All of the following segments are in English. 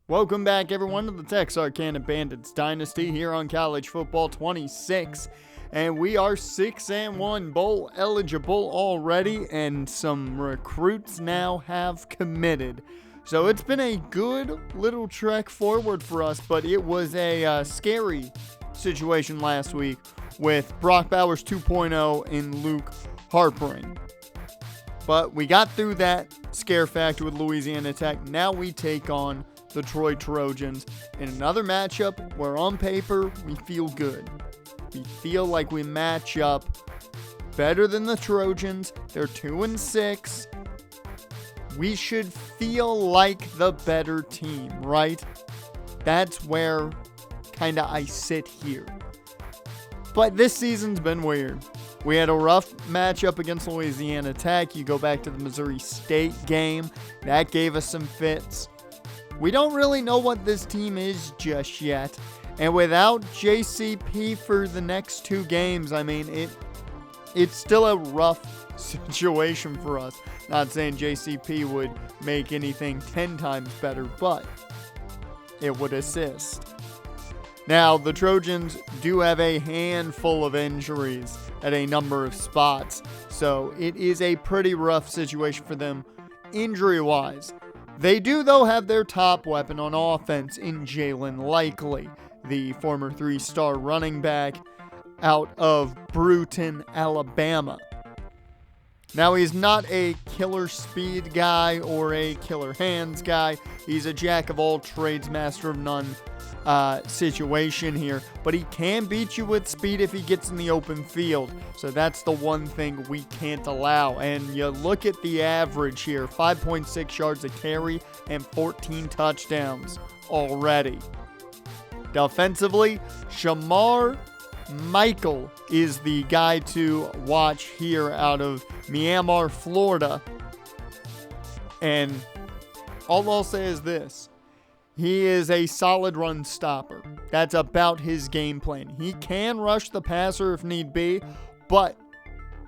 Welcome back, everyone, to the Texarkana Bandits Dynasty here on College Football 26. And we are 6-1 bowl eligible already, and some recruits now have committed. So it's been a good little trek forward for us, but it was a scary situation last week with Brock Bowers 2.0 and Luke Harpring. But we got through that scare factor with Louisiana Tech. Now we take on the Troy Trojans in another matchup where on paper we feel good. We feel like we match up better than the Trojans. They're 2-6. We should feel like the better team, right? That's where kind of I sit here. But this season's been weird. We had a rough matchup against Louisiana Tech. You go back to the Missouri State game. That gave us some fits. We don't really know what this team is just yet. And without JCP for the next two games, I mean, it's still a rough situation for us. Not saying JCP would make anything 10 times better, but it would assist. Now, the Trojans do have a handful of injuries at a number of spots, so it is a pretty rough situation for them injury-wise. They do, though, have their top weapon on offense in Jalen Likely, the former 3-star running back out of Brewton, Alabama. Now, he's not a killer speed guy or a killer hands guy. He's a jack of all trades, master of none situation here. But he can beat you with speed if he gets in the open field. So that's the one thing we can't allow. And you look at the average here, 5.6 yards a carry and 14 touchdowns already. Defensively, Shamar Michael is the guy to watch here out of Miami, Florida. And all I'll say is this. He is a solid run stopper. That's about his game plan. He can rush the passer if need be, but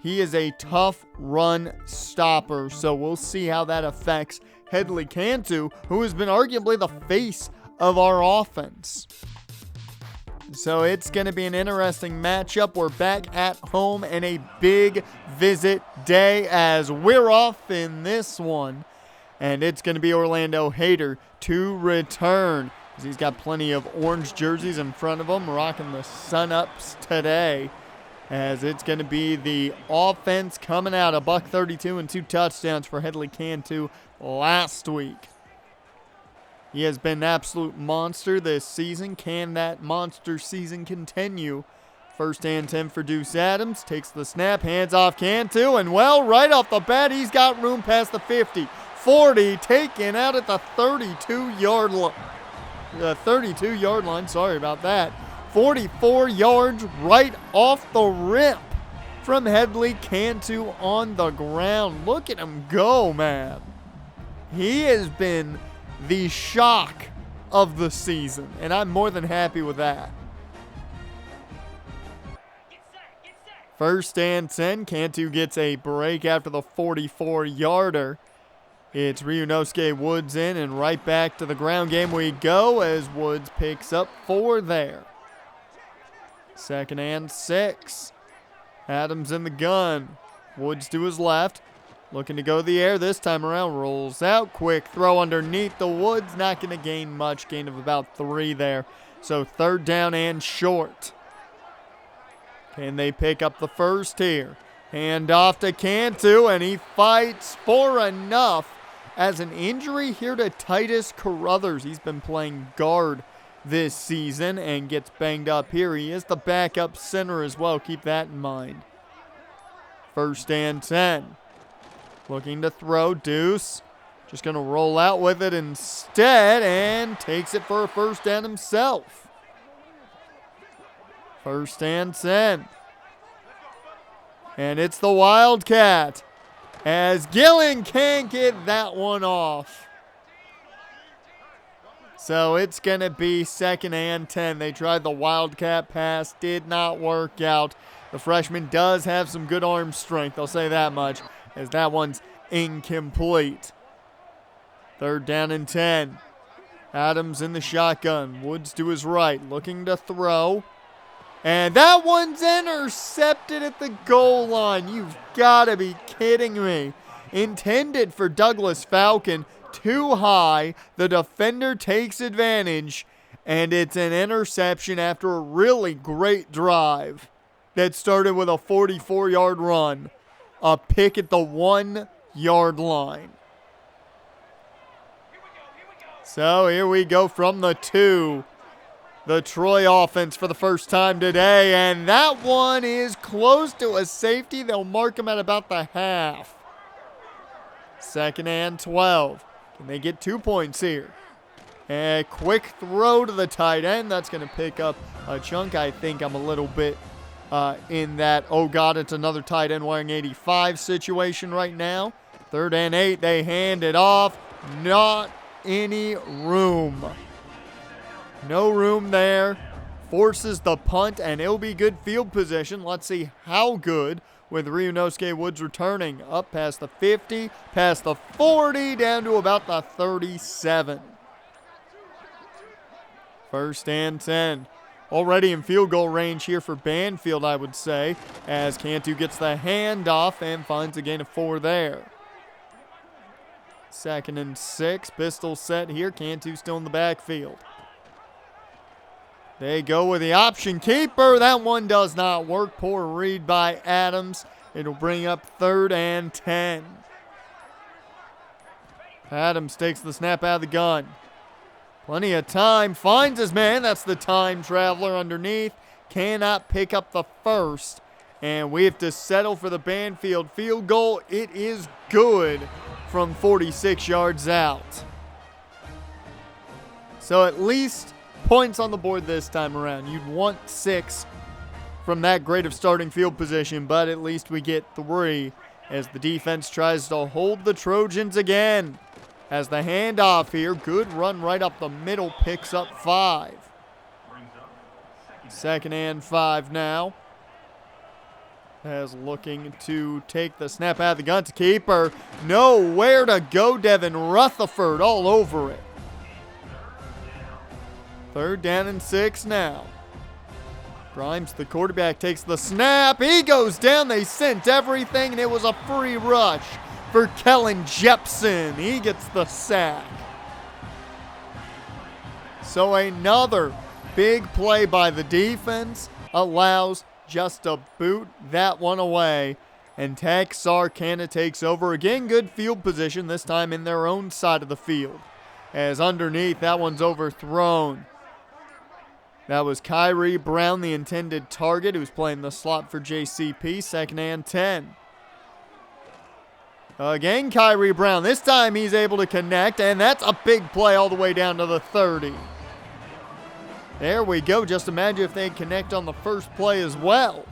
he is a tough run stopper. So we'll see how that affects Headley Cantu, who has been arguably the face of our offense. So it's going to be an interesting matchup. We're back at home and a big visit day as we're off in this one. And it's going to be Orlando Hader to return. He's got plenty of orange jerseys in front of him, rocking the Sun-Ups today. As it's going to be the offense coming out, $132 and 2 touchdowns for Headley Cantu last week. He has been an absolute monster this season. Can that monster season continue? First and 10 for Deuce Adams. Takes the snap, hands off Cantu, and well, right off the bat, he's got room past the 50. 40, taken out at the 32-yard line. The 32-yard line, sorry about that. 44 yards right off the rip from Headley Cantu on the ground. Look at him go, man. He has been the shock of the season, and I'm more than happy with that. First and 10, Cantu gets a break after the 44-yarder. It's Ryunosuke Woods in, and right back to the ground game we go as Woods picks up 4 there. Second and 6. Adams in the gun. Woods to his left. Looking to go the air this time around. Rolls out. Quick throw underneath the Woods. Not going to gain much. Gain of about 3 there. So third down and short. Can they pick up the first here? Hand off to Cantu, and he fights for enough. As an injury here to Titus Carruthers. He's been playing guard this season and gets banged up here. He is the backup center as well. Keep that in mind. First and 10. Looking to throw. Deuce. Just going to roll out with it instead and takes it for a first down himself. First and 10. And it's the Wildcat. As Gillen can't get that one off. So it's going to be second and 10. They tried the Wildcat pass. Did not work out. The freshman does have some good arm strength. I'll say that much. As that one's incomplete. Third down and 10. Adams in the shotgun. Woods to his right, looking to throw. And that one's intercepted at the goal line. You've got to be kidding me. Intended for Douglas Falcon. Too high. The defender takes advantage. And it's an interception after a really great drive that started with a 44-yard run. A pick at the 1-yard line. So here we go from the 2. The Troy offense for the first time today. And that one is close to a safety. They'll mark him at about the half. 2nd and 12. Can they get 2 points here? A quick throw to the tight end. That's going to pick up a chunk. I think I'm a little bit in that, oh God, it's another tight end wearing 85 situation right now. 3rd and 8. They hand it off. Not any room. No room there. Forces the punt, and it'll be good field position. Let's see how good with Ryunosuke Woods returning. Up past the 50, past the 40, down to about the 37. 1st and 10. Already in field goal range here for Banfield, I would say, as Cantu gets the handoff and finds a gain of 4 there. 2nd and 6. Pistol set here. Cantu still in the backfield. They go with the option keeper. That one does not work. Poor read by Adams. It'll bring up 3rd and 10. Adams takes the snap out of the gun. Plenty of time. Finds his man. That's the time traveler underneath. Cannot pick up the first. And we have to settle for the Banfield field goal. It is good from 46 yards out. So at least points on the board this time around. You'd want 6 from that great of starting field position, but at least we get 3 as the defense tries to hold the Trojans again. Has the handoff here. Good run right up the middle. Picks up 5. 2nd and 5 now. As looking to take the snap out of the gun to keeper. Nowhere to go. Devin Rutherford all over it. 3rd down and 6 now. Grimes, the quarterback, takes the snap. He goes down. They sent everything, and it was a free rush for Kellen Jepson. He gets the sack. So another big play by the defense allows just to boot that one away. And Texarkana takes over. Again, good field position, this time in their own side of the field. As underneath, that one's overthrown. That was Kyrie Brown, the intended target, who's playing the slot for JCP. 2nd and 10. Again, Kyrie Brown. This time he's able to connect, and that's a big play all the way down to the 30. There we go. Just imagine if they connect on the first play as well.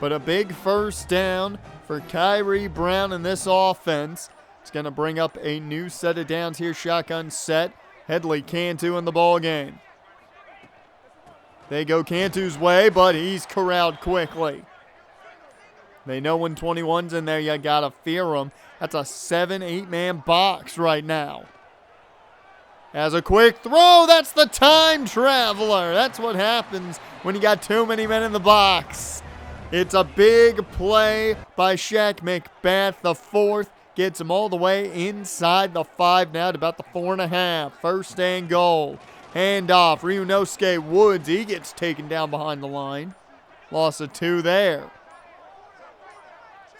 But a big 1st down for Kyrie Brown in this offense. It's going to bring up a new set of downs here. Shotgun set. Headley Cantu in the ball game. They go Cantu's way, but he's corralled quickly. They know when 21's in there, you got to fear him. That's a 7-8-man box right now. As a quick throw, that's the time traveler. That's what happens when you got too many men in the box. It's a big play by Shaq McBath, the 4th. Gets him all the way inside the 5 now to about the 4.5. 1st and goal. Handoff. Ryunosuke Woods. He gets taken down behind the line. Loss of 2 there.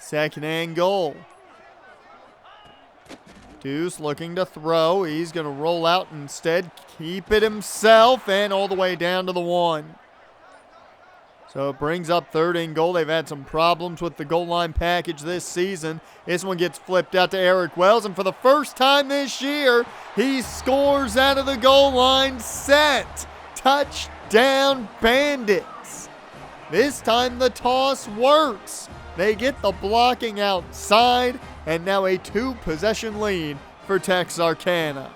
2nd and goal. Deuce looking to throw. He's going to roll out instead. Keep it himself and all the way down to the 1. So it brings up 3rd and goal. They've had some problems with the goal line package this season. This one gets flipped out to Eric Wells, and for the first time this year, he scores out of the goal line set. Touchdown Bandits. This time the toss works. They get the blocking outside, and now a 2-possession lead for Texarkana.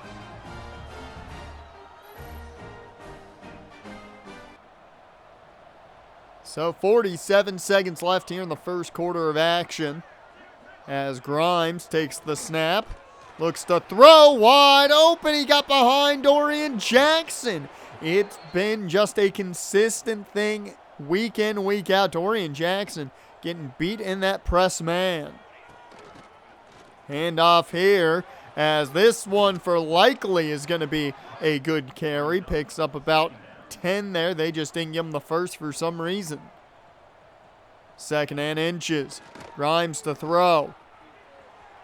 So 47 seconds left here in the first quarter of action as Grimes takes the snap. Looks to throw wide open. He got behind Dorian Jackson. It's been just a consistent thing week in, week out. Dorian Jackson getting beat in that press man. Handoff here as this one for Likely is going to be a good carry. Picks up about 10 there. They just didn't give him the first for some reason. 2nd and inches. Grimes to throw.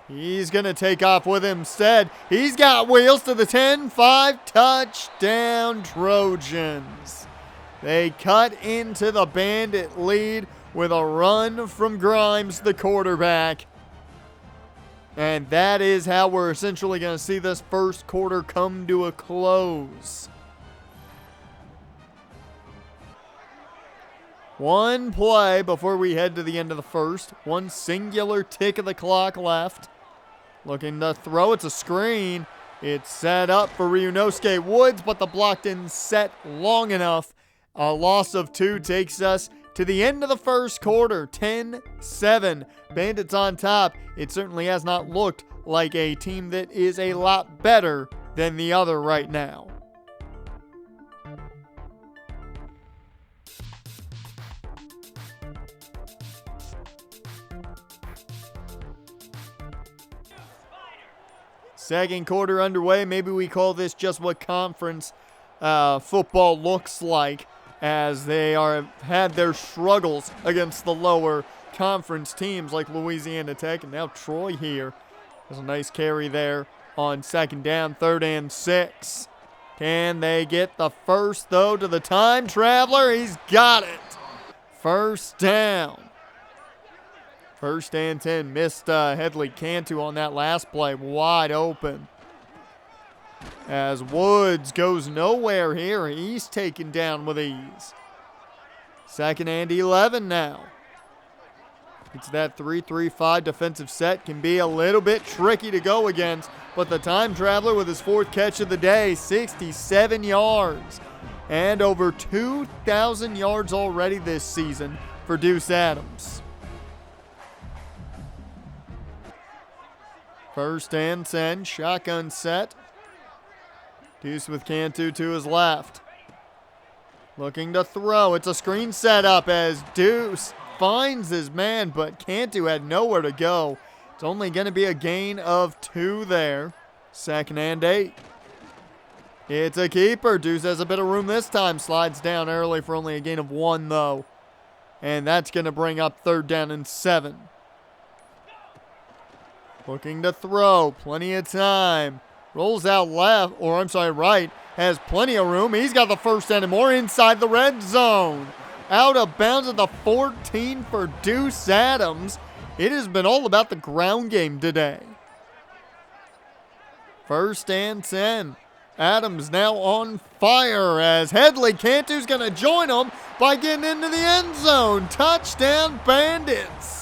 He's going to take off with him instead. He's got wheels to the 10-5. Touchdown Trojans. They cut into the Bandit lead with a run from Grimes, the quarterback. And that is how we're essentially going to see this first quarter come to a close. One play before we head to the end of the first. One singular tick of the clock left. Looking to throw. It's a screen. It's set up for Ryunosuke Woods, but the block didn't set long enough. A loss of 2 takes us to the end of the first quarter. 10-7. Bandits on top. It certainly has not looked like a team that is a lot better than the other right now. Second quarter underway. Maybe we call this just what conference football looks like, as they had their struggles against the lower conference teams like Louisiana Tech, and now Troy here. There's a nice carry there on 2nd down, 3rd and 6. Can they get the first, though, to the time traveler? He's got it. 1st down. 1st and 10. Missed Headley Cantu on that last play. Wide open. As Woods goes nowhere here. He's taken down with ease. 2nd and 11 now. It's that 3-3-5 defensive set. Can be a little bit tricky to go against. But the time traveler with his 4th catch of the day. 67 yards. And over 2,000 yards already this season for Deuce Adams. 1st and 10, shotgun set. Deuce with Cantu to his left. Looking to throw. It's a screen set up as Deuce finds his man, but Cantu had nowhere to go. It's only going to be a gain of 2 there. 2nd and 8. It's a keeper. Deuce has a bit of room this time. Slides down early for only a gain of 1, though. And that's going to bring up 3rd down and 7. Looking to throw. Plenty of time. Rolls out left, or I'm sorry, right. Has plenty of room. He's got the first and more inside the red zone. Out of bounds at the 14 for Deuce Adams. It has been all about the ground game today. 1st and 10. Adams now on fire as Headley Cantu's going to join him by getting into the end zone. Touchdown Bandits.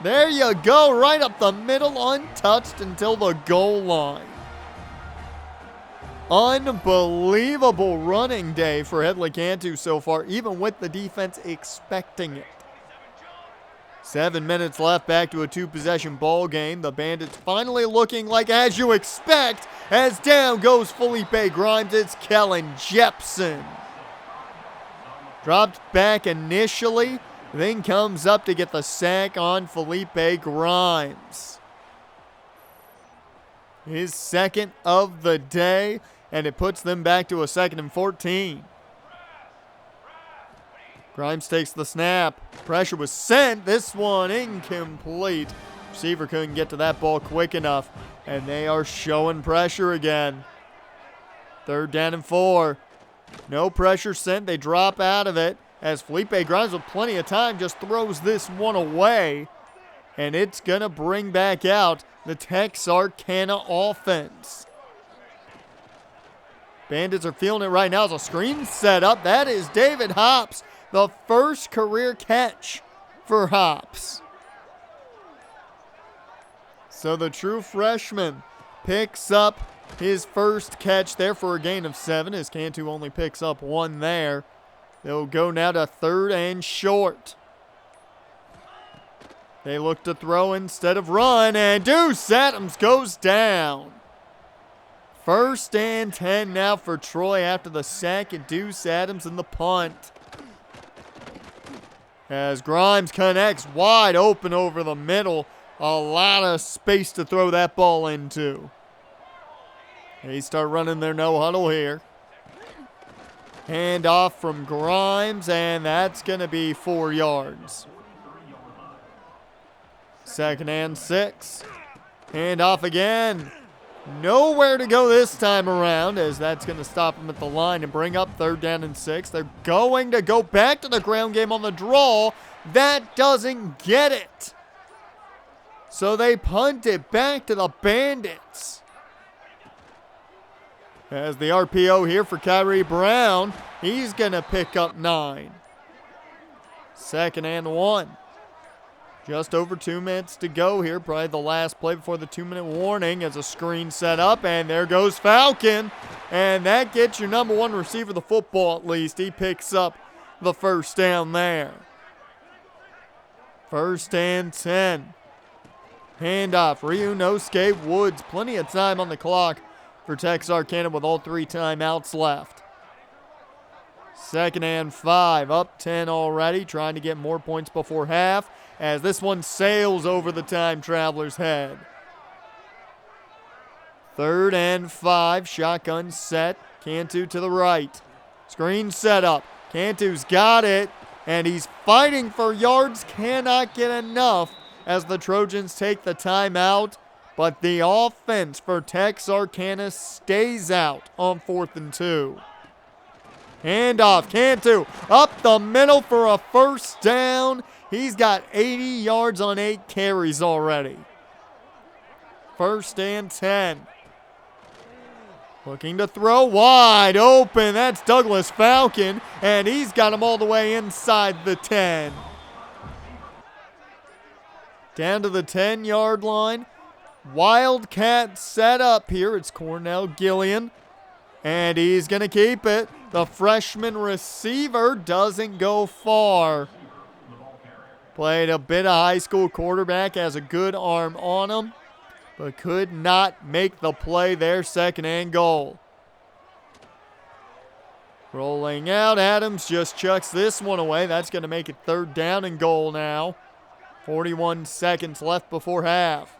There you go, right up the middle, untouched until the goal line. Unbelievable running day for Headley Cantu so far, even with the defense expecting it. 7 minutes left, back to a 2-possession ball game. The Bandits finally looking like as you expect, as down goes Felipe Grimes. It's Kellen Jepson. Dropped back initially, then comes up to get the sack on Felipe Grimes. His 2nd of the day, and it puts them back to a 2nd and 14. Grimes takes the snap. Pressure was sent. This one incomplete. Receiver couldn't get to that ball quick enough, and they are showing pressure again. 3rd down and 4. No pressure sent. They drop out of it as Felipe Grimes with plenty of time just throws this one away. And it's going to bring back out the Texarkana offense. Bandits are feeling it right now as a screen set up. That is David Hops, the first career catch for Hops. So the true freshman picks up his first catch there for a gain of 7, as Cantu only picks up 1 there. They'll go now to 3rd and short. They look to throw instead of run, and Deuce Adams goes down. 1st and 10 now for Troy after the sack and Deuce Adams in the punt. As Grimes connects wide open over the middle. A lot of space to throw that ball into. They start running their no huddle here. Hand off from Grimes, and that's going to be 4 yards. 2nd and 6. Hand off again. Nowhere to go this time around, as that's going to stop them at the line and bring up 3rd down and 6. They're going to go back to the ground game on the draw. That doesn't get it. So they punt it back to the Bandits. As the RPO here for Kyrie Brown, he's going to pick up 9. 2nd and 1. Just over 2 minutes to go here. Probably the last play before the 2-minute warning as a screen set up. And there goes Falcon. And that gets your number 1 receiver the football at least. He picks up the 1st down there. 1st and 10. Handoff. Ryunosuke Woods. Plenty of time on the clock for Texarkana with all 3 timeouts left. 2nd and 5. Up 10 already. Trying to get more points before half, as this one sails over the time traveler's head. 3rd and 5. Shotgun set. Cantu to the right. Screen set up. Cantu's got it, and he's fighting for yards. Cannot get enough as the Trojans take the timeout. But the offense for Texarkana stays out on 4th and 2. Handoff. Cantu up the middle for a 1st down. He's got 80 yards on 8 carries already. 1st and 10. Looking to throw wide open. That's Douglas Falcon, and he's got him all the way inside the 10. Down to the 10-yard line. Wildcat set up here. It's Cornell Gillian, and he's going to keep it. The freshman receiver doesn't go far. Played a bit of high school quarterback, has a good arm on him, but could not make the play there. 2nd and goal. Rolling out, Adams just chucks this one away. That's going to make it 3rd down and goal now. 41 seconds left before half.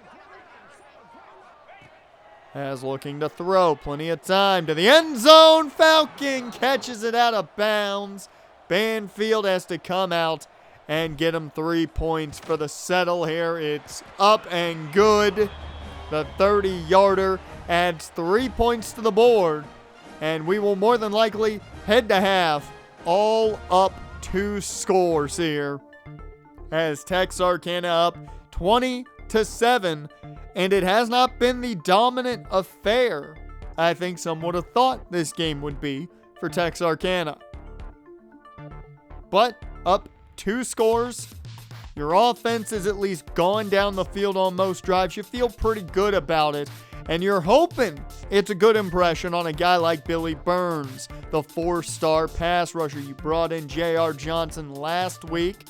As looking to throw, plenty of time to the end zone. Falcon catches it out of bounds. Banfield has to come out and get him 3 points for the settle here. It's up and good. The 30-yarder adds 3 points to the board, and we will more than likely head to half all up 2 scores here, as Texarkana up 20-7, and it has not been the dominant affair I think some would have thought this game would be for Texarkana. But up 2 scores, your offense is at least gone down the field on most drives. You feel pretty good about it, and you're hoping it's a good impression on a guy like Billy Burns, the 4-star pass rusher. You brought in J.R. Johnson last week.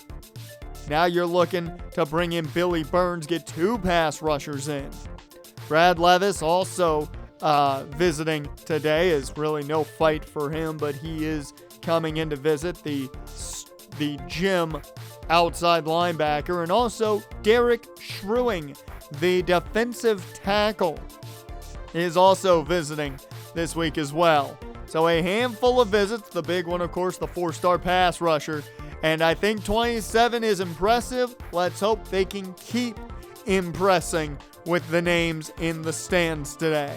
Now you're looking to bring in Billy Burns, get 2 pass rushers in. Brad Levis also visiting today. Is really no fight for him, but he is coming in to visit the gym outside linebacker. And also Derek Shrewing, the defensive tackle, is also visiting this week as well. So a handful of visits. The big one, of course, the 4-star pass rusher. And I think 27 is impressive. Let's hope they can keep impressing with the names in the stands today.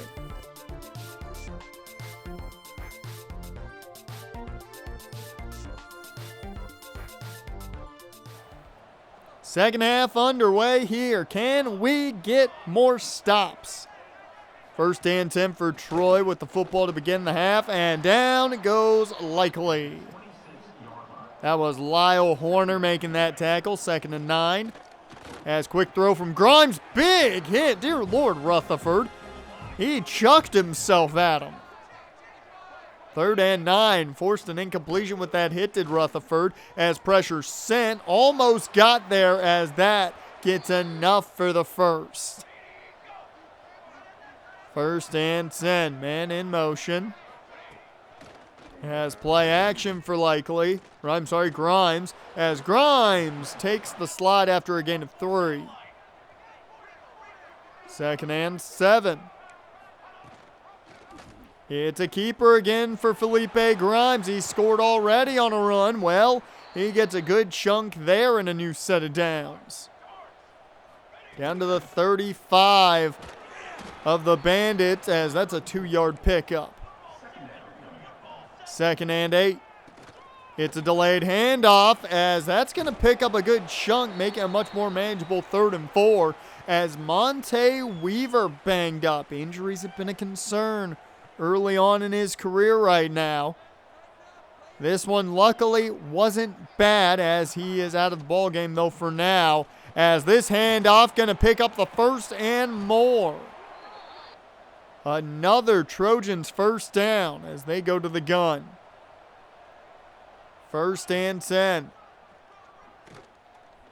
Second half underway here. Can we get more stops? 1st and 10 for Troy with the football to begin the half, and down it goes Likely. That was Lyle Horner making that tackle. 2nd and 9. As quick throw from Grimes. Big hit. Dear Lord, Rutherford. He chucked himself at him. 3rd and 9. Forced an incompletion with that hit, did Rutherford. As pressure sent. Almost got there as that gets enough for the first. 1st and 10, man in motion. Has play action for likely. Grimes. As Grimes takes the slide after a gain of 3. 2nd and 7. It's a keeper again for Felipe Grimes. He scored already on a run. Well, he gets a good chunk there in a new set of downs. Down to the 35 of the Bandits, as that's a 2-yard pickup. 2nd and 8. It's a delayed handoff, as that's going to pick up a good chunk, making a much more manageable 3rd and 4, as Monte Weaver banged up. Injuries have been a concern early on in his career right now. This one luckily wasn't bad, as he is out of the ball game though for now, as this handoff going to pick up the 1st and more. Another Trojans 1st down as they go to the gun. 1st and 10.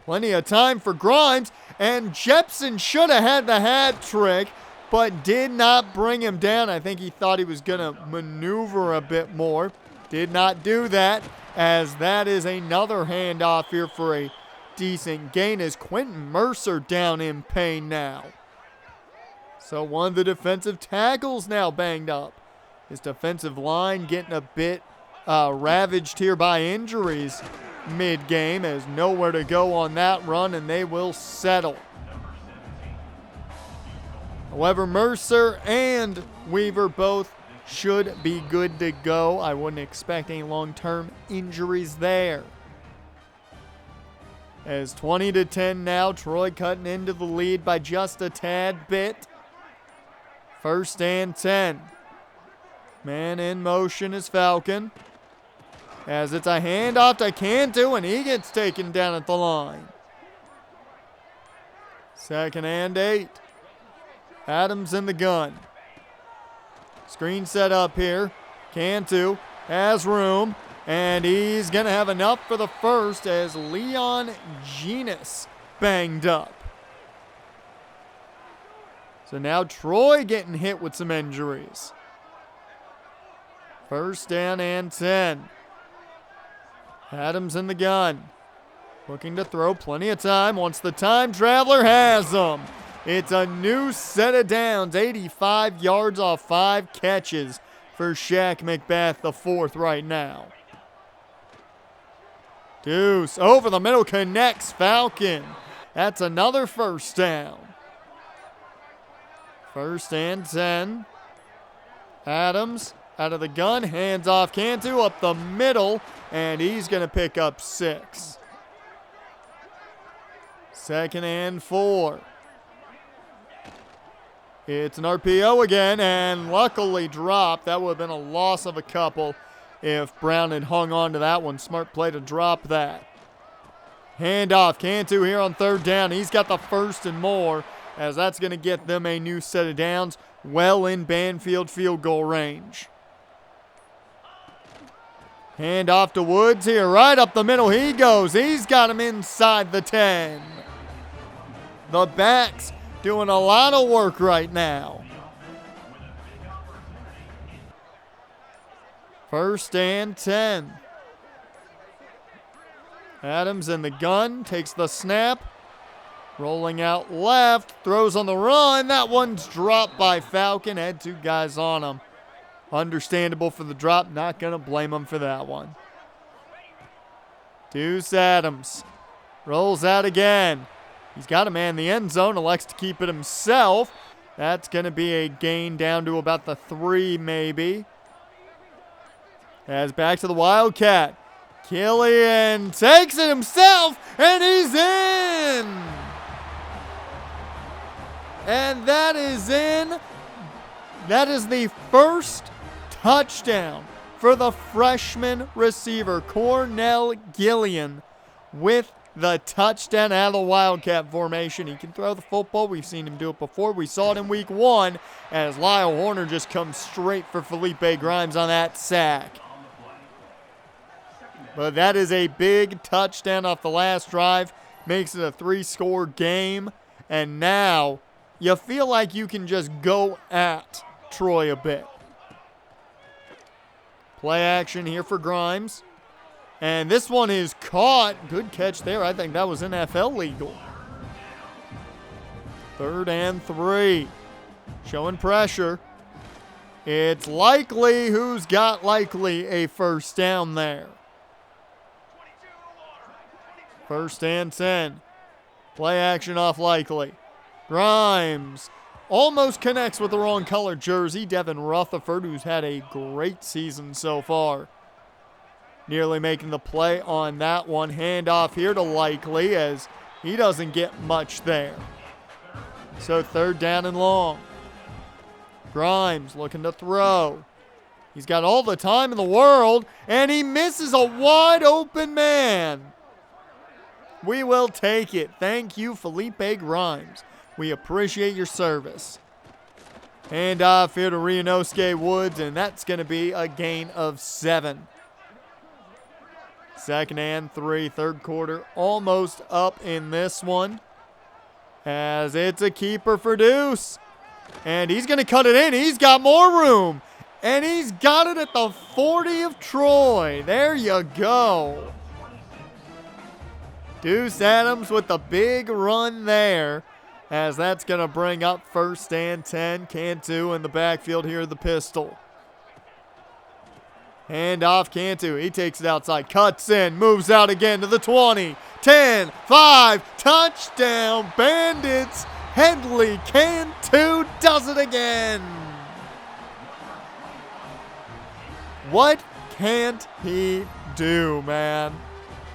Plenty of time for Grimes, and Jepson should have had the hat trick, but did not bring him down. I think he thought he was going to maneuver a bit more. Did not do that, as that is another handoff here for a decent gain, as Quentin Mercer down in pain now. So one of the defensive tackles now banged up. His defensive line getting a bit ravaged here by injuries mid-game, as nowhere to go on that run, and they will settle. However, Mercer and Weaver both should be good to go. I wouldn't expect any long-term injuries there. As 20-10 now, Troy cutting into the lead by just a tad bit. 1st and 10. Man in motion is Falcon, as it's a handoff to Cantu, and he gets taken down at the line. 2nd and 8. Adams in the gun. Screen set up here. Cantu has room, and he's going to have enough for the 1st, as Leon Genus banged up. So now Troy getting hit with some injuries. 1st down and 10. Adams in the gun. Looking to throw, plenty of time. Once the time traveler has them. It's a new set of downs. 85 yards off 5 catches for Shaq McBath, the 4th right now. Deuce over the middle, connects Falcon. That's another 1st down. 1st and 10. Adams out of the gun, hands off Cantu up the middle, and he's going to pick up 6. 2nd and 4. It's an RPO again, and luckily dropped. That would have been a loss of a couple if Brown had hung on to that one. Smart play to drop that. Handoff, Cantu here on 3rd down. He's got the 1st and more, as that's going to get them a new set of downs well in Banfield field goal range. Hand off to Woods here, right up the middle he goes. He's got him inside the 10. The backs doing a lot of work right now. 1st and 10. Adams in the gun, takes the snap. Rolling out left, throws on the run. That one's dropped by Falcon. Had 2 guys on him. Understandable for the drop. Not going to blame him for that one. Deuce Adams rolls out again. He's got a man in the end zone. Elects to keep it himself. That's going to be a gain down to about the 3 maybe. As back to the Wildcat. Killian takes it himself, and he's in. And that is in. That is the 1st touchdown for the freshman receiver, Cornell Gillian, with the touchdown out of the Wildcat formation. He can throw the football. We've seen him do it before. We saw it in week 1 as Lyle Horner just comes straight for Felipe Grimes on that sack. But that is a big touchdown off the last drive. makes it a 3-score game. And now you feel like you can just go at Troy a bit. Play action here for Grimes. And this one is caught. Good catch there. I think that was NFL legal. 3rd and 3. Showing pressure. It's Likely who's got Likely a first down there. 1st and 10. Play action off Likely. Grimes almost connects with the wrong color jersey. Devin Rutherford, who's had a great season so far. Nearly making the play on that one. Handoff here to Likely as he doesn't get much there. So 3rd down and long. Grimes looking to throw. He's got all the time in the world, and he misses a wide open man. We will take it. Thank you, Felipe Grimes. We appreciate your service. Handoff here to Rianosuke Woods, and that's going to be a gain of 7. 2nd and 3, 3rd quarter, almost up in this one. As it's a keeper for Deuce. And he's going to cut it in. He's got more room. And he's got it at the 40 of Troy. There you go. Deuce Adams with the big run there. As that's going to bring up 1st and 10. Cantu in the backfield here, the pistol. Hand off Cantu. He takes it outside. Cuts in. Moves out again to the 20. 10, 5. Touchdown. Bandits. Headley Cantu does it again. What can't he do, man?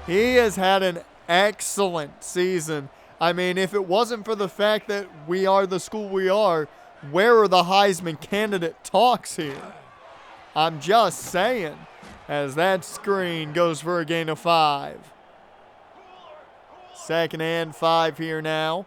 He has had an excellent season. I mean, if it wasn't for the fact that we are the school we are, where are the Heisman candidate talks here? I'm just saying, as that screen goes for a gain of 5. 2nd and 5 here now.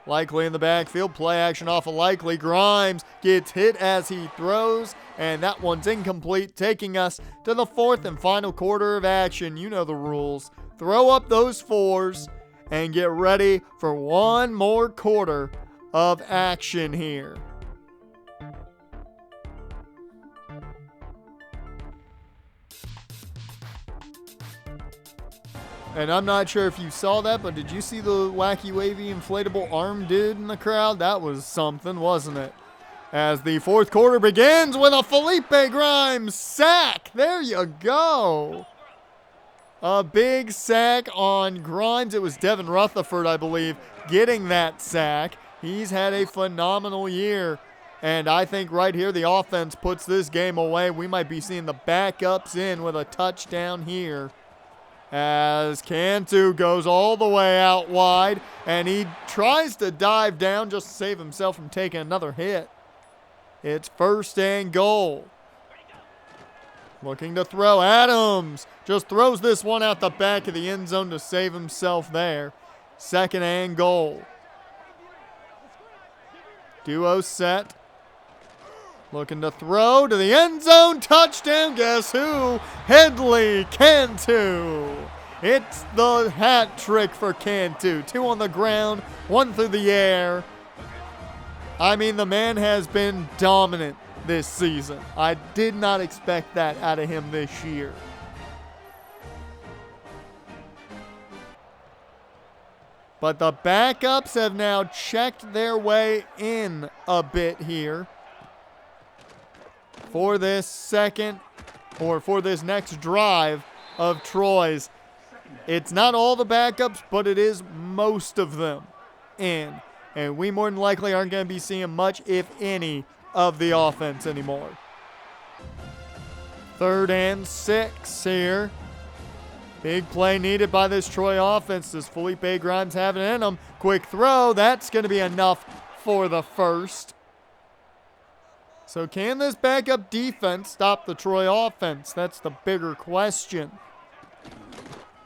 Likely in the backfield. Play action off of Likely. Grimes gets hit as he throws, and that one's incomplete, taking us to the 4th and final quarter of action. You know the rules. Throw up those 4s and get ready for one more quarter of action here. And I'm not sure if you saw that, but did you see the wacky wavy inflatable arm dude in the crowd? That was something, wasn't it? As the 4th quarter begins with a Felipe Grimes sack. There you go. A big sack on Grimes. It was Devin Rutherford, I believe, getting that sack. He's had a phenomenal year. And I think right here the offense puts this game away. We might be seeing the backups in with a touchdown here. As Cantu goes all the way out wide, and he tries to dive down just to save himself from taking another hit. It's 1st and goal. Looking to throw. Adams just throws this one out the back of the end zone to save himself there. 2nd and goal. Duo set. Looking to throw to the end zone. Touchdown. Guess who? Headley Cantu. It's the hat trick for Cantu. 2 on the ground, 1 through the air. I mean, the man has been dominant this season. I did not expect that out of him this year. But the backups have now checked their way in a bit here for this next drive of Troy's. It's not all the backups, but it is most of them in. And we more than likely aren't going to be seeing much, if any, of the offense anymore. 3rd and 6 here. Big play needed by this Troy offense. Does Felipe Grimes have it in him? Quick throw. That's going to be enough for the first. So can this backup defense stop the Troy offense? That's the bigger question.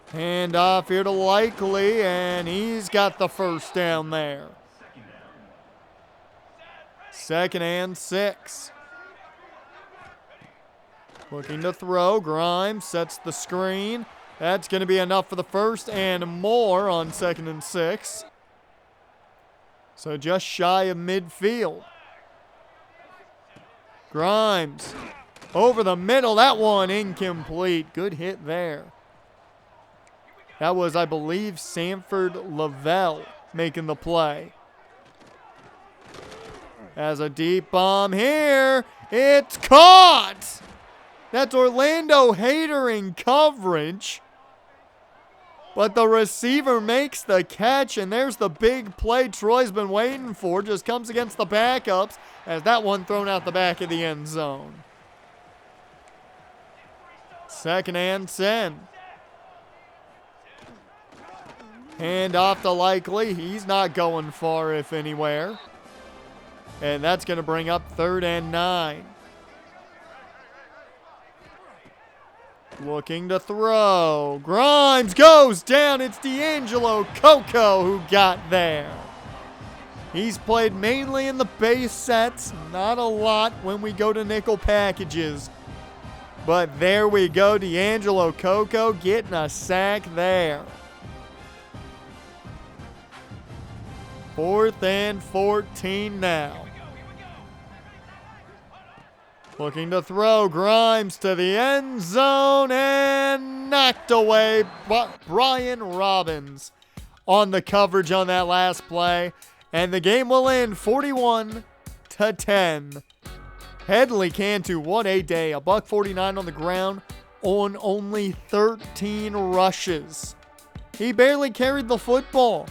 Hand off here to Likely, and he's got the first down there. 2nd and 6. Looking to throw. Grimes sets the screen. That's going to be enough for the first and more on 2nd and 6. So just shy of midfield. Grimes over the middle. That one incomplete. Good hit there. That was, I believe, Sanford Lavelle making the play. Has a deep bomb here. It's caught. That's Orlando Hayter in coverage. But the receiver makes the catch, and there's the big play Troy's been waiting for. Just comes against the backups as that one thrown out the back of the end zone. 2nd and 10. Hand off to Likely. He's not going far, if anywhere. And that's going to bring up 3rd and 9. Looking to throw. Grimes goes down. It's D'Angelo Coco who got there. He's played mainly in the base sets. Not a lot when we go to nickel packages. But there we go. D'Angelo Coco getting a sack there. 4th and 14 now. Looking to throw. Grimes to the end zone and knocked away. Brian Robbins on the coverage on that last play. And the game will end 41-10. Headley Cantu, what a day. $149 on the ground on only 13 rushes. He barely carried the football,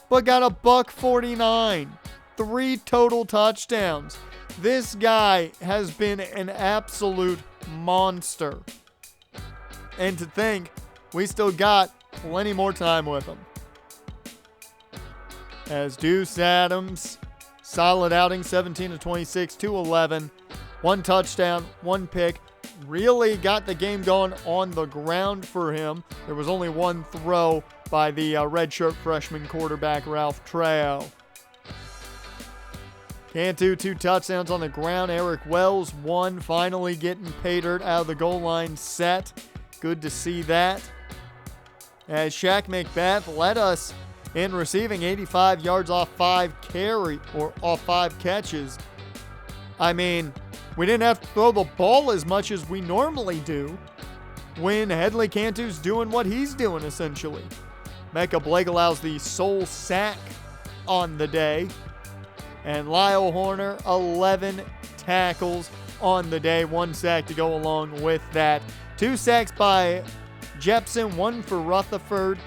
but got $149. 3 total touchdowns. This guy has been an absolute monster. And to think, we still got plenty more time with him. As Deuce Adams, solid outing, 17-26, 211, 1 touchdown, 1 pick. Really got the game going on the ground for him. There was only 1 throw by the redshirt freshman quarterback, Ralph Trejo. Cantu, 2 touchdowns on the ground. Eric Wells, 1. Finally getting pay dirt out of the goal line set. Good to see that. As Shaq McBath led us in receiving, 85 yards off 5 catches. I mean, we didn't have to throw the ball as much as we normally do when Headley Cantu's doing what he's doing, essentially. Mecca Blake allows the sole sack on the day. And Lyle Horner, 11 tackles on the day. 1 sack to go along with that. 2 sacks by Jepson, 1 for Rutherford.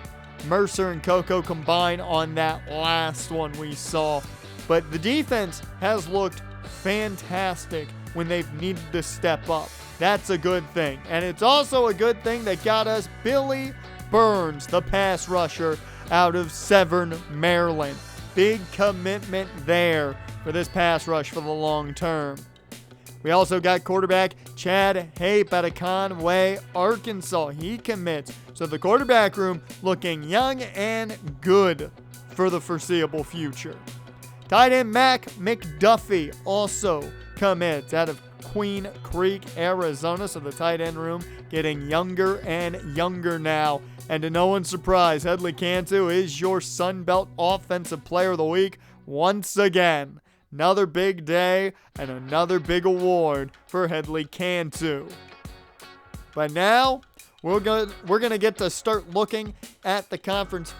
Mercer and Coco combined on that last one we saw. But the defense has looked fantastic when they've needed to step up. That's a good thing. And it's also a good thing that got us Billy Burns, the pass rusher out of Severn, Maryland. Big commitment there for this pass rush for the long term. We also got quarterback Chad Hape out of Conway, Arkansas. He commits. So the quarterback room looking young and good for the foreseeable future. Tight end Mac McDuffie also commits out of Queen Creek, Arizona. So the tight end room getting younger and younger now. And to no one's surprise, Headley Cantu is your Sun Belt Offensive Player of the Week once again. Another big day and another big award for Headley Cantu. But now we're gonna get to start looking at the college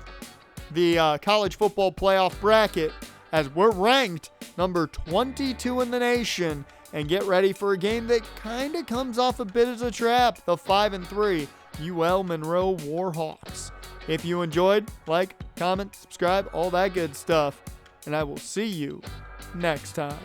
football playoff bracket, as we're ranked number 22 in the nation, and get ready for a game that kind of comes off a bit as a trap. The 5-3 UL Monroe Warhawks. If you enjoyed, like, comment, subscribe, all that good stuff. And I will see you next time.